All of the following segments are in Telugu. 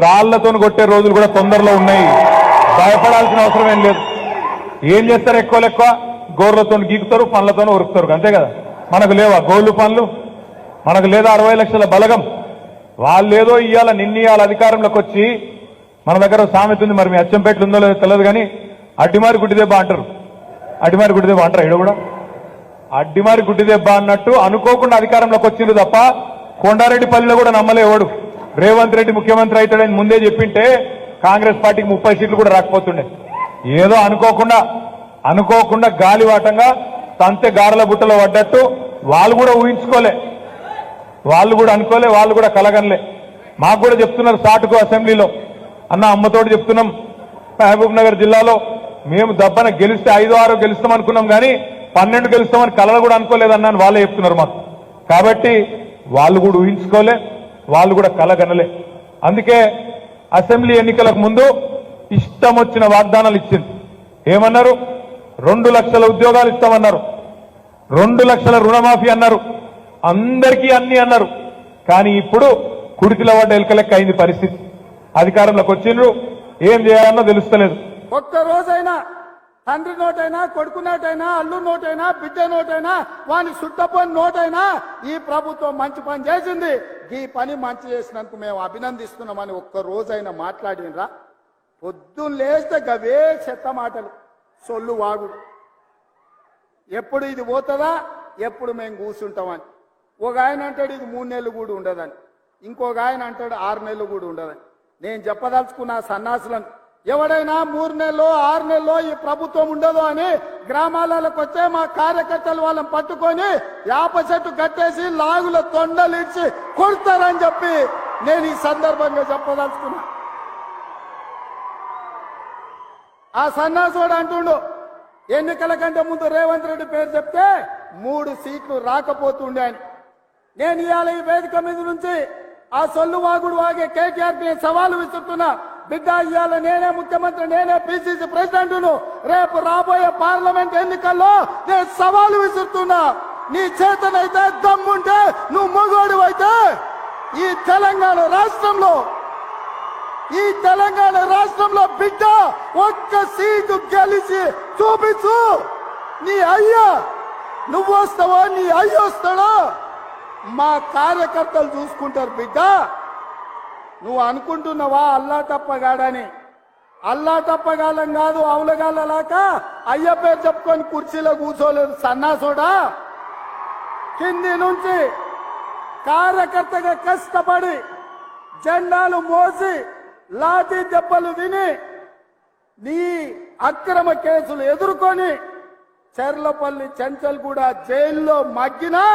రాళ్లతో కొట్టే రోజులు కూడా తొందరలో ఉన్నాయి. భయపడాల్సిన అవసరం ఏం లేదు. ఏం చేస్తారు? ఎక్కువ గోర్లతో గీకుతారు, పనులతో ఉరుకుతారు, అంతే కదా. మనకు లేవా గోళ్ళు పనులు? మనకు లేదా 60 లక్షల బలగం? వాళ్ళేదో ఇవాళ నిన్నీయాల అధికారంలోకి వచ్చి మన దగ్గర సామెత ఉంది, మరి మీ అచ్చంపేటలు ఉందో లేదో తెలియదు కానీ అడ్డిమారి గుడ్డిదెబ్బ అంటారు. అడ్డిమారి గుడ్డిదెబ్బ అంటారు ఇక్కడ కూడా. అడ్డిమారి గుడ్డిదెబ్బ అన్నట్టు అనుకోకుండా అధికారంలోకి వచ్చింది తప్ప కొండారెడ్డిపల్లిలో కూడా నమ్మలేవాడు. రేవంత్ రెడ్డి ముఖ్యమంత్రి అవుతాడని ముందే చెప్పింటే కాంగ్రెస్ పార్టీకి 30 సీట్లు కూడా రాకపోతుండే. ఏదో అనుకోకుండా గాలివాటంగా తంతె గారల బుట్టలో పడ్డట్టు వాళ్ళు కూడా ఊహించుకోలే, వాళ్ళు కూడా అనుకోలే, వాళ్ళు కూడా కలగనలే. మాకు కూడా చెప్తున్నారు సాటుకు అసెంబ్లీలో, అన్న అమ్మతోటి చెప్తున్నాం, మహబూబ్ నగర్ జిల్లాలో మేము దబ్బన గెలిస్తే 5-6 గెలుస్తాం అనుకున్నాం కానీ 12 గెలుస్తామని కలలు కూడా అనుకోలేదన్నాను వాళ్ళే చెప్తున్నారు మాకు. కాబట్టి వాళ్ళు కూడా ఊహించుకోలే, వాళ్ళు కూడా కలగనలే. అందుకే అసెంబ్లీ ఎన్నికలకు ముందు ఇష్టం వచ్చిన వాగ్దానాలు ఇచ్చింది. ఏమన్నారు? 2 లక్షల ఉద్యోగాలు ఇస్తామన్నారు, 2 లక్షల రుణమాఫీ అన్నారు, అందరికీ అన్ని అన్నారు. కానీ ఇప్పుడు కుడితిల పడ్డ ఎలకలెక్క అయింది పరిస్థితి. అధికారంలోకి వచ్చిండ్రు, ఏం చేయాలన్నో తెలుస్తలేదు. ఒక్క రోజైనా తండ్రి నోటైనా, కొడుకు నోటైనా, అల్లు నోటైనా, బిడ్డ నోటైనా, వాని సుట్టపోని నోటైనా ఈ ప్రభుత్వం మంచి పని చేసింది, ఈ పని మంచి చేసినందుకు మేము అభినందిస్తున్నామని ఒక్క రోజైనా మాట్లాడినరా? పొద్దున్న లేస్తే గవే చెత్త మాటలు, సొల్లు వాగుడు. ఎప్పుడు ఇది పోతుందా, ఎప్పుడు మేము కూర్చుంటామని. ఒక ఆయన అంటాడు ఇది 3 నెలలు కూడా ఉండదని, ఇంకొక ఆయన అంటాడు 6 నెలలు కూడా ఉండదని. నేను చెప్పదలుచుకున్న సన్నాసులను, ఎవడైనా 3 నెలలో 6 నెలలో ఈ ప్రభుత్వం ఉండదు అని గ్రామాలకు వచ్చే మా కార్యకర్తలు వాళ్ళని పట్టుకొని యాప చెట్టు కట్టేసి లాగుల తొండలు ఇచ్చి కొడతారని చెప్పి నేను ఈ సందర్భంగా చెప్పదలుచుకున్నా. ఆ సన్నాసుడు అంటుండు ఎన్నికల కంటే ముందు రేవంత్ రెడ్డి పేరు చెప్తే 3 సీట్లు రాకపోతుండే అని. నేను ఇవాళ ఈ వేదిక మీద నుంచి ఆ సొల్లు వాగుడు వాగే కేటీఆర్కి సవాలు విసురుతున్నా. బిడ్డ, ఇవాళ నేనే ముఖ్యమంత్రి, నేనే పిసిసి ప్రెసిడెంట్ను. రేపు రాబోయే పార్లమెంట్ ఎన్నికల్లో నేను సవాలు విసురుతున్నా. నీ చేతనైతే దమ్ముంటే, నువ్వు మొగోడు అయితే ఈ తెలంగాణ రాష్ట్రంలో బిడ్డ ఒక్క సీటు గెలిచి చూపించు. నీ అయ్యా నువ్వు వస్తావో, నీ అయ్య వస్తాడో మా కార్యకర్తలు చూసుకుంటారు. బిడ్డ, నువ్వు అనుకుంటున్నావా అల్లా తప్పగాడని? అల్లా తప్పగాలం కాదు, అవులగాళ్ళలాక అయ్య పేరు చెప్పుకొని కుర్చీలో కూర్చోలేదు సన్నాసోడా. కింది నుంచి కార్యకర్తగా కష్టపడి జెండాలు మోసి లాఠీ దెబ్బలు విని నీ అక్రమ కేసులు ఎదుర్కొని చెర్లపల్లి చెంచల్గూడ జైల్లో మగ్గినా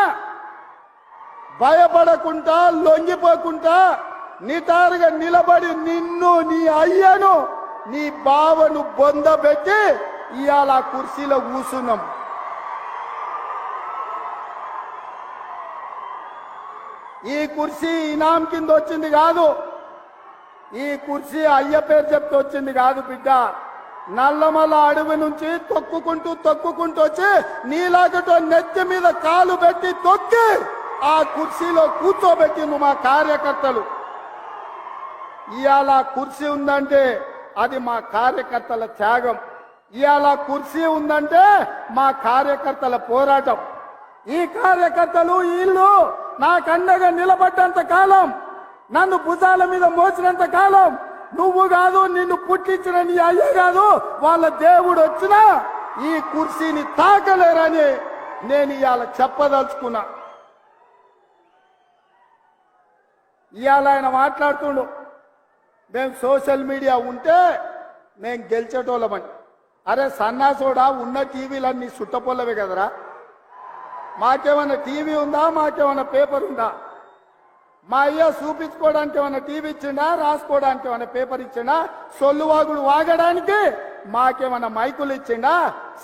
భయపడకుండా, లొంగిపోకుండా నిటారుగా నిలబడి నిన్ను, నీ అయ్యను, నీ బావను బొందబెట్టి ఇవాళ కుర్చీలో కూర్చున్నాం. ఈ కుర్చీ ఇనాం కింద వచ్చింది కాదు, ఈ కుర్చీ అయ్య పేరు చెప్తే వచ్చింది కాదు బిడ్డ. నల్లమల్ల అడవి నుంచి తొక్కుకుంటూ వచ్చి నీలాగటో నెత్తి మీద కాలు పెట్టి తొక్కి ఆ కుర్చీలో కూర్చోబెట్టింది మా కార్యకర్తలు. ఇవాళ కుర్చీ ఉందంటే అది మా కార్యకర్తల త్యాగం. ఇవాళ కుర్చీ ఉందంటే మా కార్యకర్తల పోరాటం. ఈ కార్యకర్తలు వీళ్ళు నాకు అండగా నిలబడ్డంత కాలం, నన్ను భుజాల మీద మోసినంత కాలం, నువ్వు కాదు, నిన్ను పుట్టించిన నీ అయ్య కాదు, వాళ్ళ దేవుడు వచ్చినా ఈ కుర్చీని తాకలేరని నేను ఇవాళ చెప్పదలుచుకున్నా. ఇవాళ ఆయన మాట్లాడుతుండు మేము సోషల్ మీడియా ఉంటే మేము గెలిచేటోళ్ళమని. అరే సన్నాసోడా, ఉన్న టీవీలన్నీ సుట్టపొల్లవే కదరా. మాకేమన్నా టీవీ ఉందా? మాకేమన్నా పేపర్ ఉందా? మా అయ్య చూపించుకోవడానికి ఏమన్నా టీవీ ఇచ్చిండా? రాసుకోవడానికి ఏమన్నా పేపర్ ఇచ్చిండా? సొల్లువాగుడు వాగడానికి మాకేమన్నా మైకులు ఇచ్చిండా?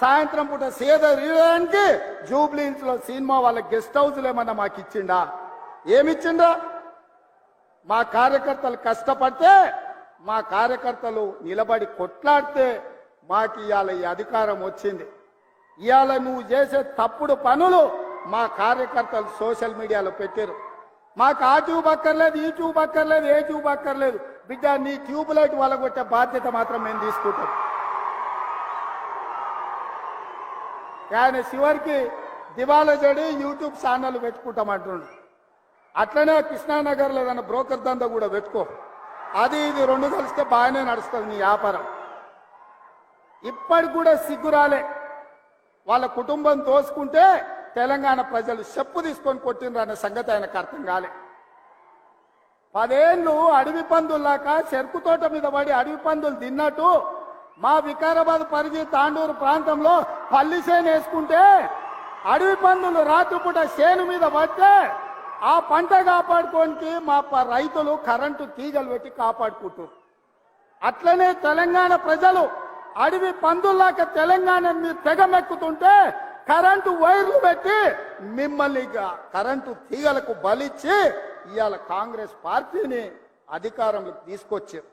సాయంత్రం పూట సేద తీయడానికి జూబ్లీహిల్స్ లో సినిమా వాళ్ళ గెస్ట్ హౌస్లు ఏమన్నా మాకు ఇచ్చిండా? ఏమిచ్చిండా? మా కార్యకర్తలు కష్టపడితే, మా కార్యకర్తలు నిలబడి కొట్లాడితే మాకు ఇవాళ ఈ అధికారం వచ్చింది. ఇవాళ నువ్వు చేసే తప్పుడు పనులు మా కార్యకర్తలు సోషల్ మీడియాలో పెట్టారు. మాకు ఆ ట్యూబ్ అక్కర్లేదు, ఈ ట్యూబ్ అక్కర్లేదు, ఏ ట్యూబ్ అక్కర్లేదు. బిడ్డ నీ ట్యూబ్ లైట్ వలగొట్టే బాధ్యత మాత్రం మేము తీసుకుంటాం. కానీ చివరికి దివాలా జడి యూట్యూబ్ ఛానల్ పెట్టుకుంటామంటుండు. అట్లనే కృష్ణానగర్లో ఏదైనా బ్రోకర్ దందా కూడా పెట్టుకో. అది ఇది రెండు కలిస్తే బాగానే నడుస్తుంది నీ వ్యాపారం. ఇప్పటికి కూడా సిగ్గురాలే. వాళ్ళ కుటుంబం తోసుకుంటే తెలంగాణ ప్రజలు చెప్పు తీసుకొని కొట్టిండ్రు అనే సంగతి ఆయనకు అర్థం కాలే. 10 ఏళ్ళు అడవి పందుల్లాక చెరుకు తోట మీద పడి అడవి పందులు తిన్నట్టు మా వికారాబాద్ పరిధి తాండూరు ప్రాంతంలో పల్లి చేను వేసుకుంటే అడవి పందులు రాత్రిపూట చేను మీద పడితే ఆ పంట కాపాడుకోనికి మా రైతులు కరెంటు తీగలు పెట్టి కాపాడుకుంటారు. అట్లనే తెలంగాణ ప్రజలు అడవి పందుల్లాక తెలంగాణ మీరు తెగమెక్కుతుంటే కరెంటు వైర్లు పెట్టి మిమ్మల్ని కరెంటు తీగలకు బలిచ్చి ఇవాళ కాంగ్రెస్ పార్టీని అధికారంలోకి తీసుకొచ్చారు.